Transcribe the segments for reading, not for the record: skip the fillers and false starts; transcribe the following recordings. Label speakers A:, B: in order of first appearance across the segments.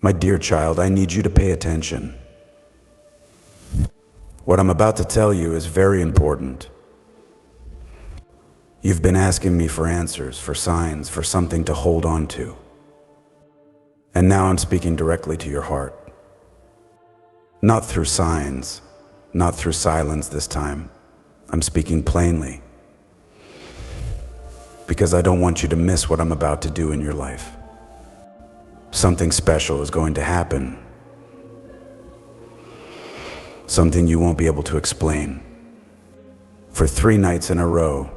A: My dear child, I need you to pay attention. What I'm about to tell you is very important. You've been asking me for answers, for signs, for something to hold on to. And now I'm speaking directly to your heart. Not through signs, not through silence this time. I'm speaking plainly. Because I don't want you to miss what I'm about to do in your life. Something special is going to happen. Something you won't be able to explain. For 3 nights in a row,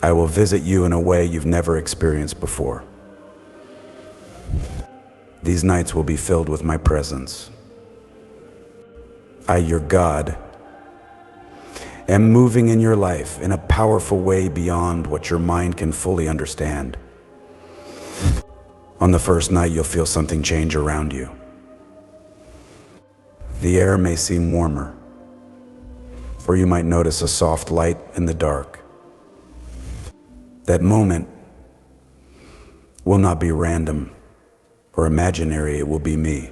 A: I will visit you in a way you've never experienced before. These nights will be filled with my presence. I, your God, am moving in your life in a powerful way beyond what your mind can fully understand. On the first night, you'll feel something change around you. The air may seem warmer, or you might notice a soft light in the dark. That moment will not be random or imaginary, it will be me.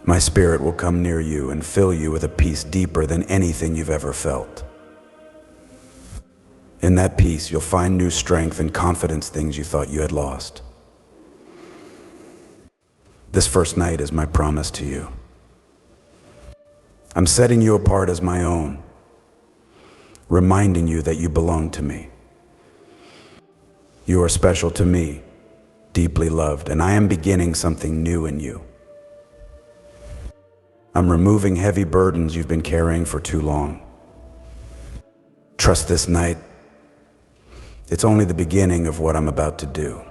A: My spirit will come near you and fill you with a peace deeper than anything you've ever felt. In that peace, you'll find new strength and confidence, things you thought you had lost. This first night is my promise to you. I'm setting you apart as my own, reminding you that you belong to me. You are special to me, deeply loved, and I am beginning something new in you. I'm removing heavy burdens you've been carrying for too long. Trust this night. It's only the beginning of what I'm about to do.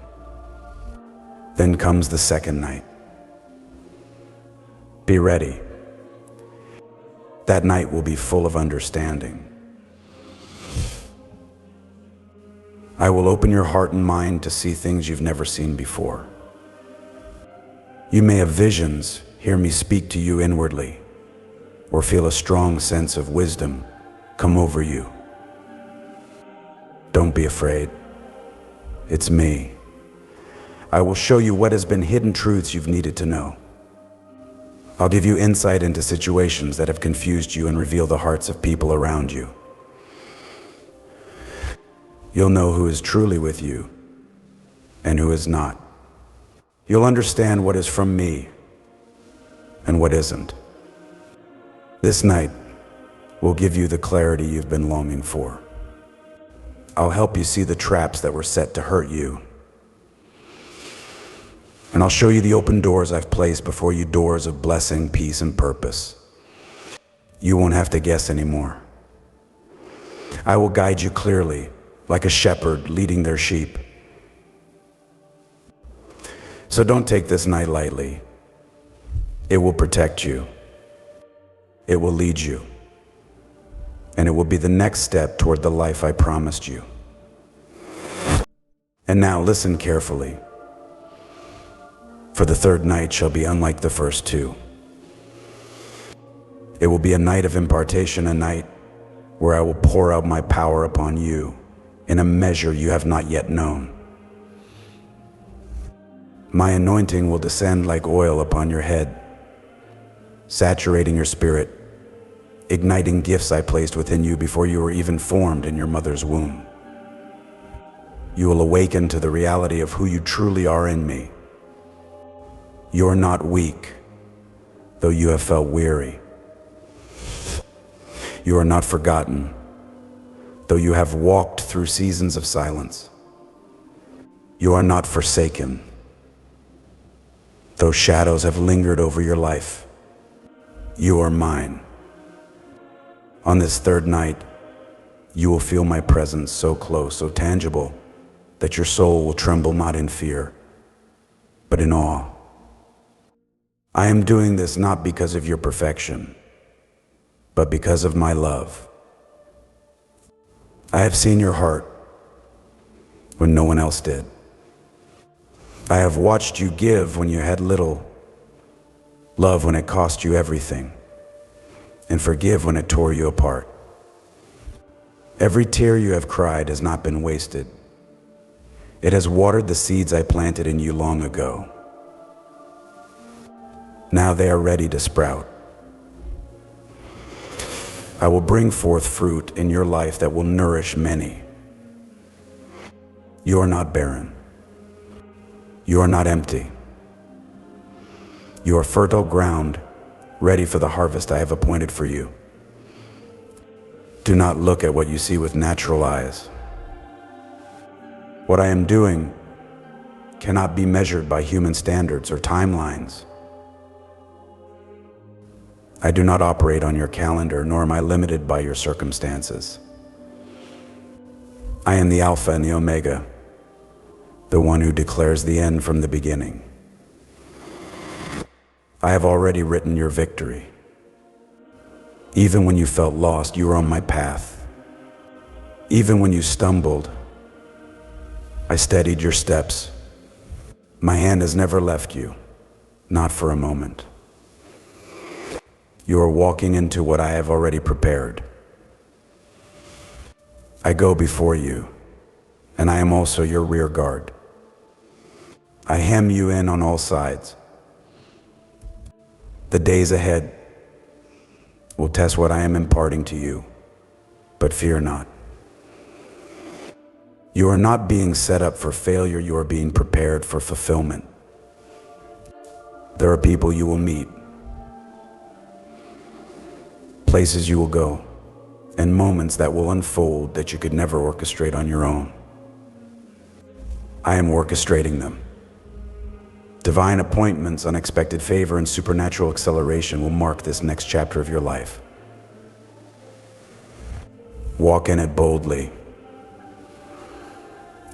A: Then comes the second night. Be ready. That night will be full of understanding. I will open your heart and mind to see things you've never seen before. You may have visions, hear me speak to you inwardly, or feel a strong sense of wisdom come over you. Don't be afraid. It's me. I will show you what has been hidden truths you've needed to know. I'll give you insight into situations that have confused you and reveal the hearts of people around you. You'll know who is truly with you and who is not. You'll understand what is from me and what isn't. This night will give you the clarity you've been longing for. I'll help you see the traps that were set to hurt you. And I'll show you the open doors I've placed before you, doors of blessing, peace, and purpose. You won't have to guess anymore. I will guide you clearly, like a shepherd leading their sheep. So don't take this night lightly. It will protect you. It will lead you. And it will be the next step toward the life I promised you. And now listen carefully. For the third night shall be unlike the first 2. It will be a night of impartation, a night where I will pour out my power upon you in a measure you have not yet known. My anointing will descend like oil upon your head, saturating your spirit, igniting gifts I placed within you before you were even formed in your mother's womb. You will awaken to the reality of who you truly are in me. You're not weak, though you have felt weary. You are not forgotten, though you have walked through seasons of silence. You are not forsaken, though shadows have lingered over your life. You are mine. On this third night, you will feel my presence so close, so tangible, that your soul will tremble not in fear, but in awe. I am doing this not because of your perfection, but because of my love. I have seen your heart when no one else did. I have watched you give when you had little, love when it cost you everything, and forgive when it tore you apart. Every tear you have cried has not been wasted. It has watered the seeds I planted in you long ago. Now they are ready to sprout. I will bring forth fruit in your life that will nourish many. You are not barren. You are not empty. You are fertile ground, ready for the harvest I have appointed for you. Do not look at what you see with natural eyes. What I am doing cannot be measured by human standards or timelines. I do not operate on your calendar, nor am I limited by your circumstances. I am the Alpha and the Omega, the one who declares the end from the beginning. I have already written your victory. Even when you felt lost, you were on my path. Even when you stumbled, I steadied your steps. My hand has never left you, not for a moment. You are walking into what I have already prepared. I go before you, and I am also your rear guard. I hem you in on all sides. The days ahead will test what I am imparting to you, but fear not. You are not being set up for failure, you are being prepared for fulfillment. There are people you will meet, places you will go, and moments that will unfold that you could never orchestrate on your own. I am orchestrating them. Divine appointments, unexpected favor, and supernatural acceleration will mark this next chapter of your life. Walk in it boldly.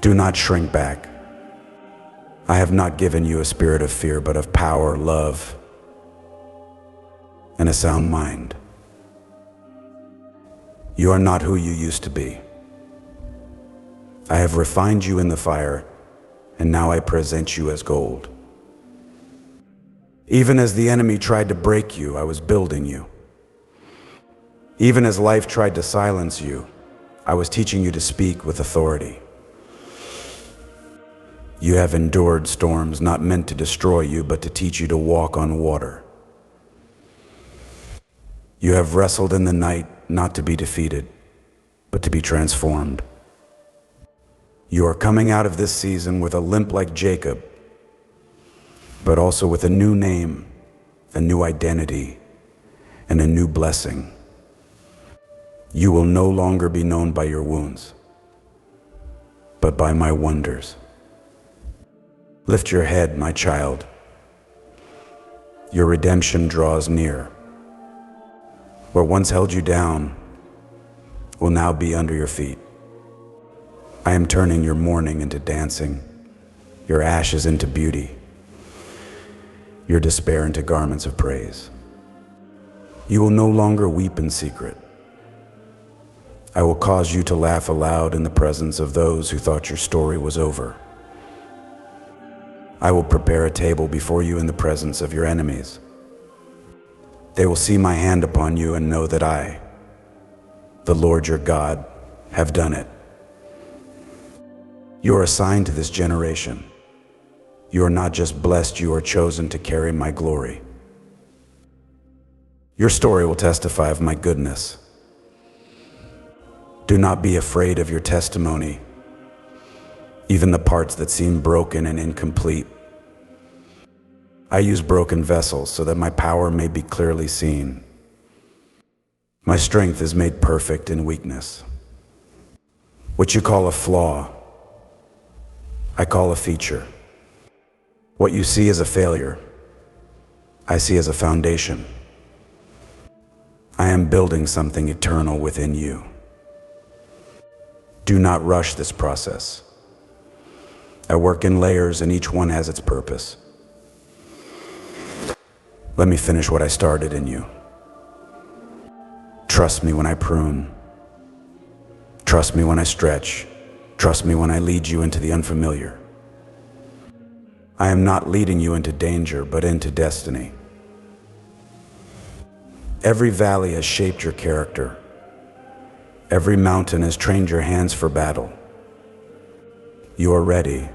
A: Do not shrink back. I have not given you a spirit of fear, but of power, love, and a sound mind. You are not who you used to be. I have refined you in the fire, and now I present you as gold. Even as the enemy tried to break you, I was building you. Even as life tried to silence you, I was teaching you to speak with authority. You have endured storms not meant to destroy you, but to teach you to walk on water. You have wrestled in the night, not to be defeated, but to be transformed. You are coming out of this season with a limp like Jacob, but also with a new name, a new identity, and a new blessing. You will no longer be known by your wounds, but by my wonders. Lift your head, my child. Your redemption draws near. What once held you down will now be under your feet. I am turning your mourning into dancing, your ashes into beauty, your despair into garments of praise. You will no longer weep in secret. I will cause you to laugh aloud in the presence of those who thought your story was over. I will prepare a table before you in the presence of your enemies. They will see my hand upon you and know that I, the Lord your God, have done it. You are assigned to this generation. You are not just blessed, you are chosen to carry my glory. Your story will testify of my goodness. Do not be afraid of your testimony, even the parts that seem broken and incomplete. I use broken vessels so that my power may be clearly seen. My strength is made perfect in weakness. What you call a flaw, I call a feature. What you see as a failure, I see as a foundation. I am building something eternal within you. Do not rush this process. I work in layers and each one has its purpose. Let me finish what I started in you. Trust me when I prune. Trust me when I stretch. Trust me when I lead you into the unfamiliar. I am not leading you into danger, but into destiny. Every valley has shaped your character. Every mountain has trained your hands for battle. You are ready,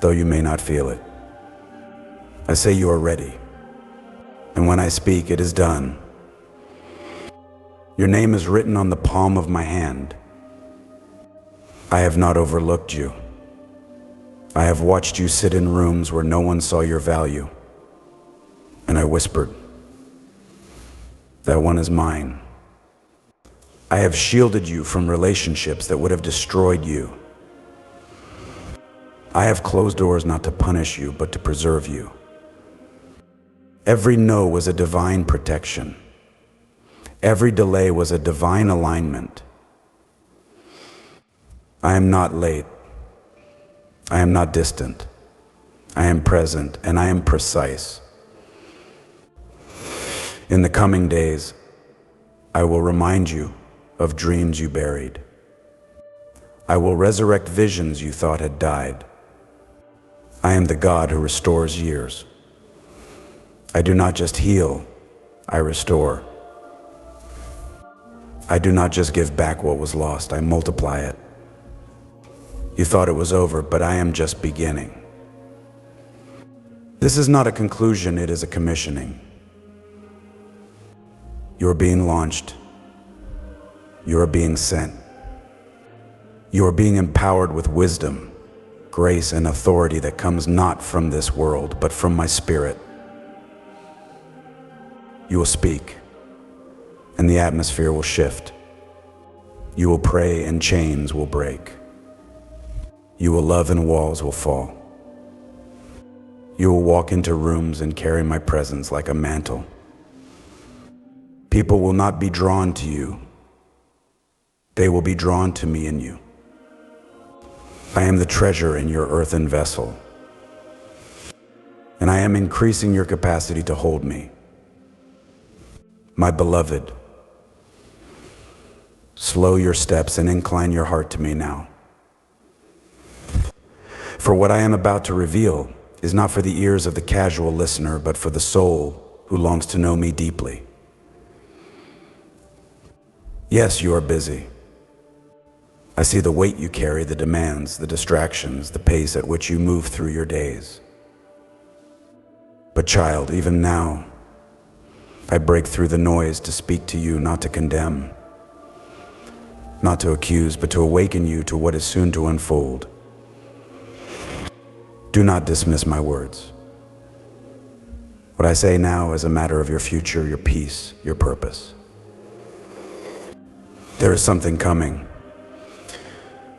A: though you may not feel it. I say you are ready. And when I speak, it is done. Your name is written on the palm of my hand. I have not overlooked you. I have watched you sit in rooms where no one saw your value. And I whispered, that one is mine. I have shielded you from relationships that would have destroyed you. I have closed doors not to punish you, but to preserve you. Every no was a divine protection. Every delay was a divine alignment. I am not late. I am not distant. I am present, and I am precise. In the coming days, I will remind you of dreams you buried. I will resurrect visions you thought had died. I am the God who restores years. I do not just heal, I restore. I do not just give back what was lost, I multiply it. You thought it was over, but I am just beginning. This is not a conclusion, it is a commissioning. You are being launched. You are being sent. You are being empowered with wisdom, grace, and authority that comes not from this world, but from my spirit. You will speak, and the atmosphere will shift. You will pray, and chains will break. You will love, and walls will fall. You will walk into rooms and carry my presence like a mantle. People will not be drawn to you. They will be drawn to me in you. I am the treasure in your earthen vessel, and I am increasing your capacity to hold me. My beloved, slow your steps and incline your heart to me now. For what I am about to reveal is not for the ears of the casual listener, but for the soul who longs to know me deeply. Yes, you are busy. I see the weight you carry, the demands, the distractions, the pace at which you move through your days. But child, even now, I break through the noise to speak to you, not to condemn, not to accuse, but to awaken you to what is soon to unfold. Do not dismiss my words. What I say now is a matter of your future, your peace, your purpose. There is something coming,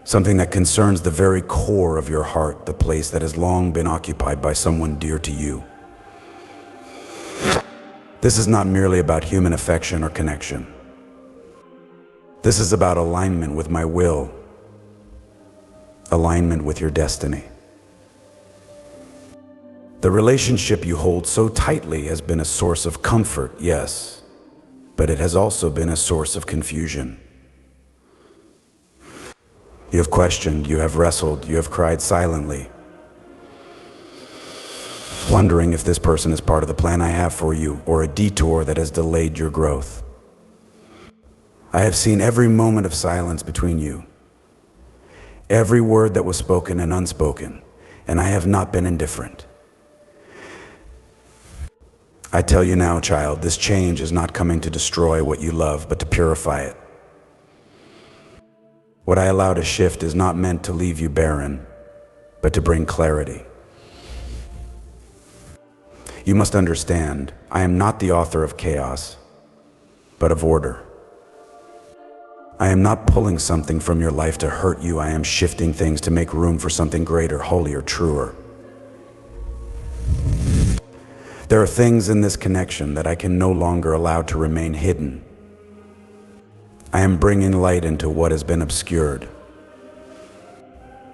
A: something that concerns the very core of your heart, the place that has long been occupied by someone dear to you. This is not merely about human affection or connection. This is about alignment with my will, alignment with your destiny. The relationship you hold so tightly has been a source of comfort, yes, but it has also been a source of confusion. You have questioned, you have wrestled, you have cried silently, wondering if this person is part of the plan I have for you or a detour that has delayed your growth. I have seen every moment of silence between you, every word that was spoken and unspoken, and I have not been indifferent. I tell you now, child, this change is not coming to destroy what you love, but to purify it. What I allow to shift is not meant to leave you barren, but to bring clarity. You must understand, I am not the author of chaos, but of order. I am not pulling something from your life to hurt you. I am shifting things to make room for something greater, holier, truer. There are things in this connection that I can no longer allow to remain hidden. I am bringing light into what has been obscured.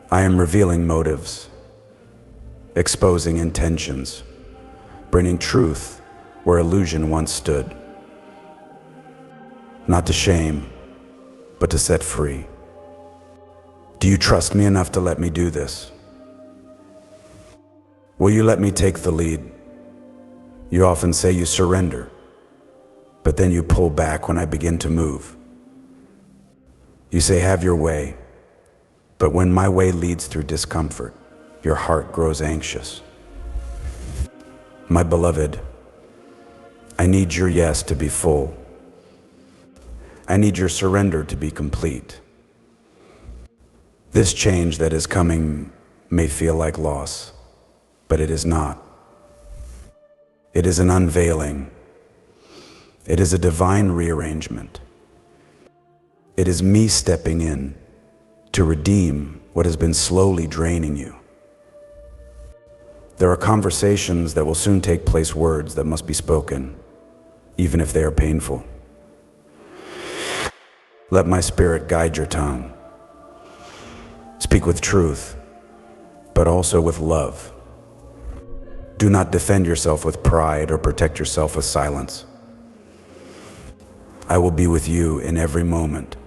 A: I am revealing motives, exposing intentions, bringing truth where illusion once stood. Not to shame, but to set free. Do you trust me enough to let me do this? Will you let me take the lead? You often say you surrender, but then you pull back when I begin to move. You say, have your way, but when my way leads through discomfort, your heart grows anxious. My beloved, I need your yes to be full. I need your surrender to be complete. This change that is coming may feel like loss, but it is not. It is an unveiling. It is a divine rearrangement. It is me stepping in to redeem what has been slowly draining you. There are conversations that will soon take place, words that must be spoken, even if they are painful. Let my spirit guide your tongue. Speak with truth, but also with love. Do not defend yourself with pride or protect yourself with silence. I will be with you in every moment.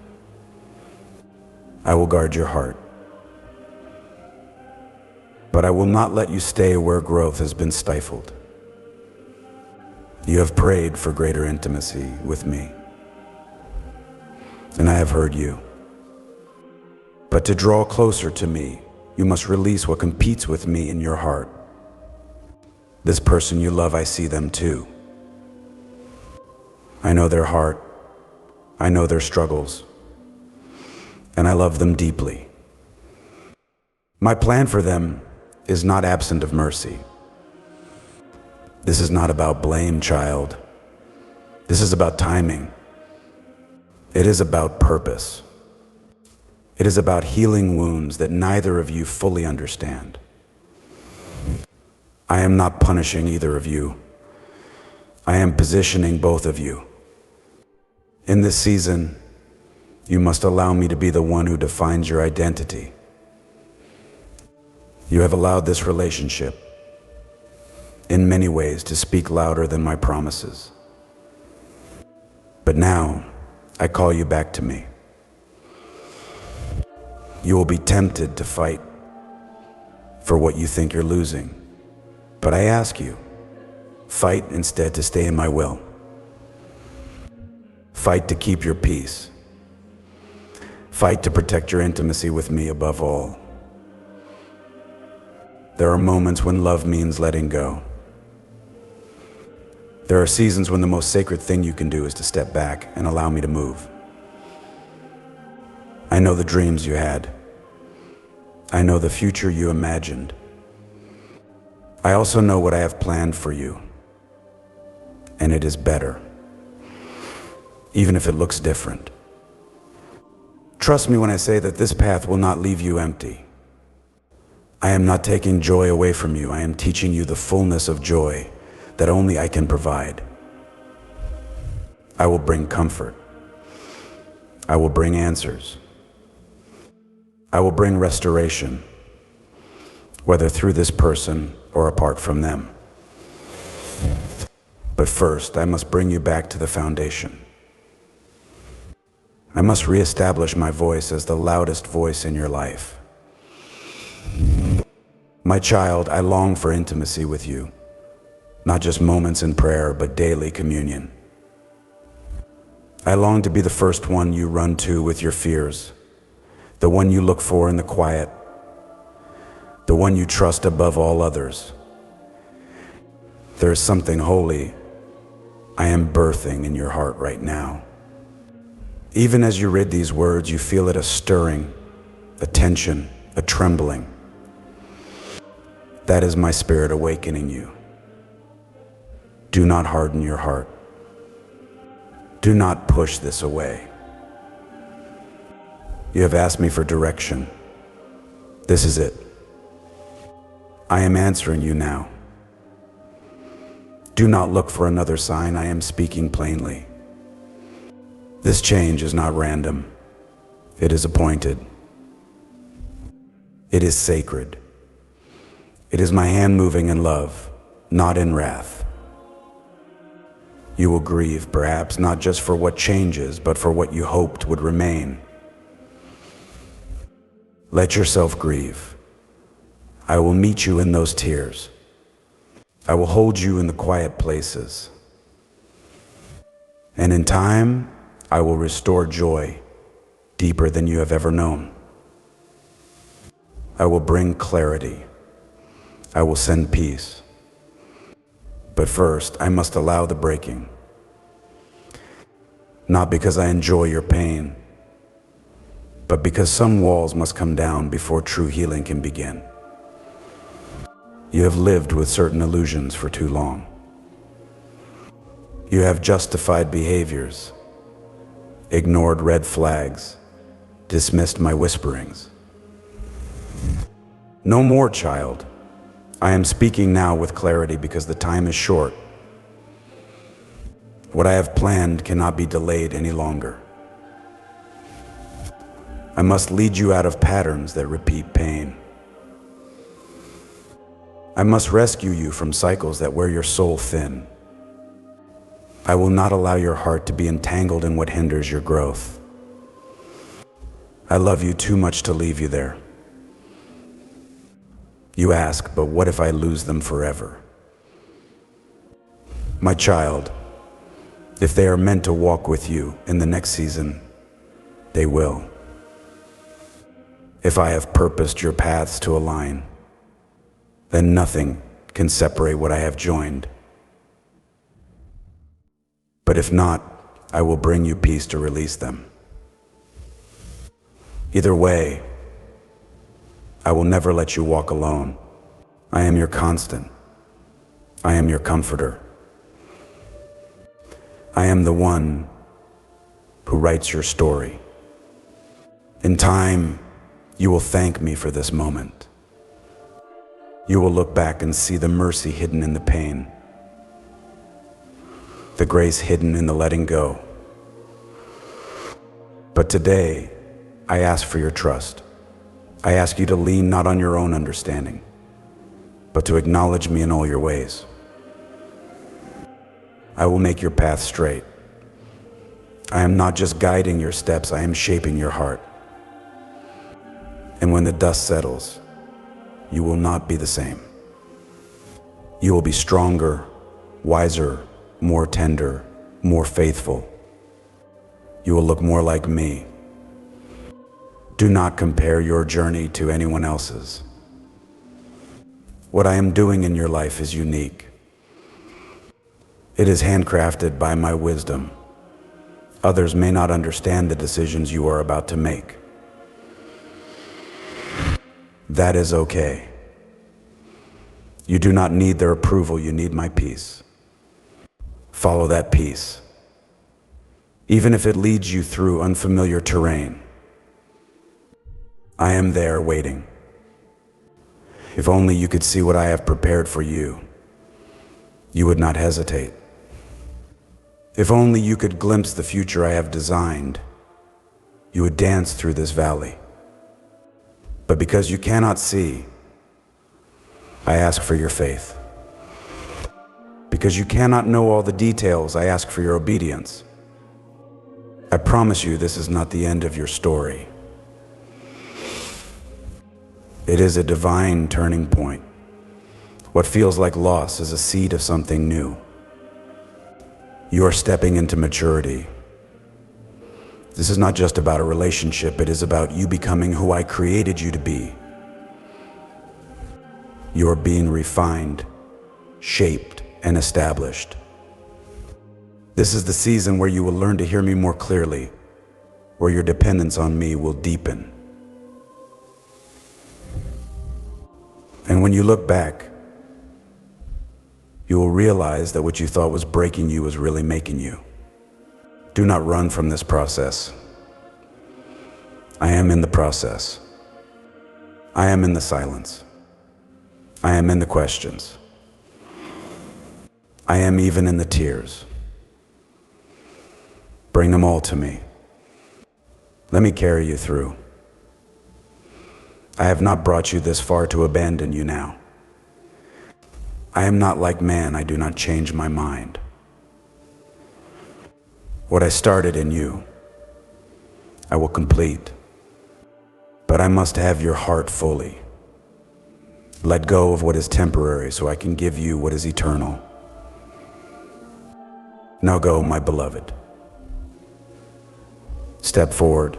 A: I will guard your heart. But I will not let you stay where growth has been stifled. You have prayed for greater intimacy with me, and I have heard you. But to draw closer to me, you must release what competes with me in your heart. This person you love, I see them too. I know their heart. I know their struggles. And I love them deeply. My plan for them is not absent of mercy. This is not about blame, child. This is about timing. It is about purpose. It is about healing wounds that neither of you fully understand. I am not punishing either of you. I am positioning both of you. In this season, you must allow me to be the one who defines your identity. You have allowed this relationship, in many ways, to speak louder than my promises. But now, I call you back to me. You will be tempted to fight for what you think you're losing. But I ask you, fight instead to stay in my will. Fight to keep your peace. Fight to protect your intimacy with me above all. There are moments when love means letting go. There are seasons when the most sacred thing you can do is to step back and allow me to move. I know the dreams you had. I know the future you imagined. I also know what I have planned for you. And it is better, even if it looks different. Trust me when I say that this path will not leave you empty. I am not taking joy away from you. I am teaching you the fullness of joy that only I can provide. I will bring comfort. I will bring answers. I will bring restoration, whether through this person or apart from them. But first, I must bring you back to the foundation. I must reestablish my voice as the loudest voice in your life. My child, I long for intimacy with you, not just moments in prayer, but daily communion. I long to be the first one you run to with your fears, the one you look for in the quiet, the one you trust above all others. There is something holy I am birthing in your heart right now. Even as you read these words, you feel it a stirring, a tension, a trembling. That is my spirit awakening you. Do not harden your heart. Do not push this away. You have asked me for direction. This is it. I am answering you now. Do not look for another sign. I am speaking plainly. This change is not random. It is appointed. It is sacred. It is my hand moving in love, not in wrath. You will grieve, perhaps, not just for what changes, but for what you hoped would remain. Let yourself grieve. I will meet you in those tears. I will hold you in the quiet places. And in time, I will restore joy deeper than you have ever known. I will bring clarity. I will send peace. But first, I must allow the breaking. Not because I enjoy your pain, but because some walls must come down before true healing can begin. You have lived with certain illusions for too long. You have justified behaviors, ignored red flags, dismissed my whisperings. No more, child. I am speaking now with clarity because the time is short. What I have planned cannot be delayed any longer. I must lead you out of patterns that repeat pain. I must rescue you from cycles that wear your soul thin. I will not allow your heart to be entangled in what hinders your growth. I love you too much to leave you there. You ask, but what if I lose them forever? My child, if they are meant to walk with you in the next season, they will. If I have purposed your paths to align, then nothing can separate what I have joined. But if not, I will bring you peace to release them. Either way, I will never let you walk alone. I am your constant. I am your comforter. I am the one who writes your story. In time, you will thank me for this moment. You will look back and see the mercy hidden in the pain, the grace hidden in the letting go. But today, I ask for your trust. I ask you to lean not on your own understanding, but to acknowledge me in all your ways. I will make your path straight. I am not just guiding your steps, I am shaping your heart. And when the dust settles, you will not be the same. You will be stronger, wiser, more tender, more faithful. You will look more like me. Do not compare your journey to anyone else's. What I am doing in your life is unique. It is handcrafted by my wisdom. Others may not understand the decisions you are about to make. That is okay. You do not need their approval, you need my peace. Follow that peace. Even if it leads you through unfamiliar terrain, I am there waiting. If only you could see what I have prepared for you, you would not hesitate. If only you could glimpse the future I have designed, you would dance through this valley. But because you cannot see, I ask for your faith. Because you cannot know all the details, I ask for your obedience. I promise you this is not the end of your story. It is a divine turning point. What feels like loss is a seed of something new. You are stepping into maturity. This is not just about a relationship, it is about you becoming who I created you to be. You are being refined, shaped, and established. This is the season where you will learn to hear me more clearly, where your dependence on me will deepen. And when you look back, you will realize that what you thought was breaking you was really making you. Do not run from this process. I am in the process. I am in the silence. I am in the questions. I am even in the tears. Bring them all to me. Let me carry you through. I have not brought you this far to abandon you now. I am not like man, I do not change my mind. What I started in you, I will complete. But I must have your heart fully. Let go of what is temporary so I can give you what is eternal. Now go, my beloved. Step forward,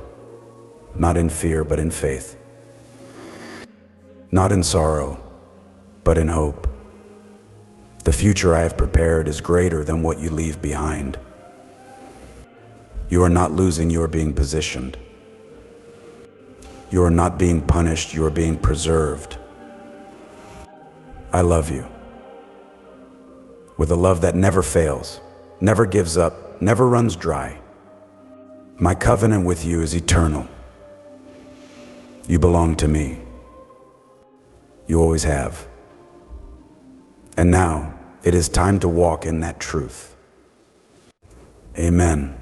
A: not in fear, but in faith. Not in sorrow, but in hope. The future I have prepared is greater than what you leave behind. You are not losing, you are being positioned. You are not being punished, you are being preserved. I love you with a love that never fails, never gives up, never runs dry. My covenant with you is eternal. You belong to me. You always have. And now it is time to walk in that truth. Amen.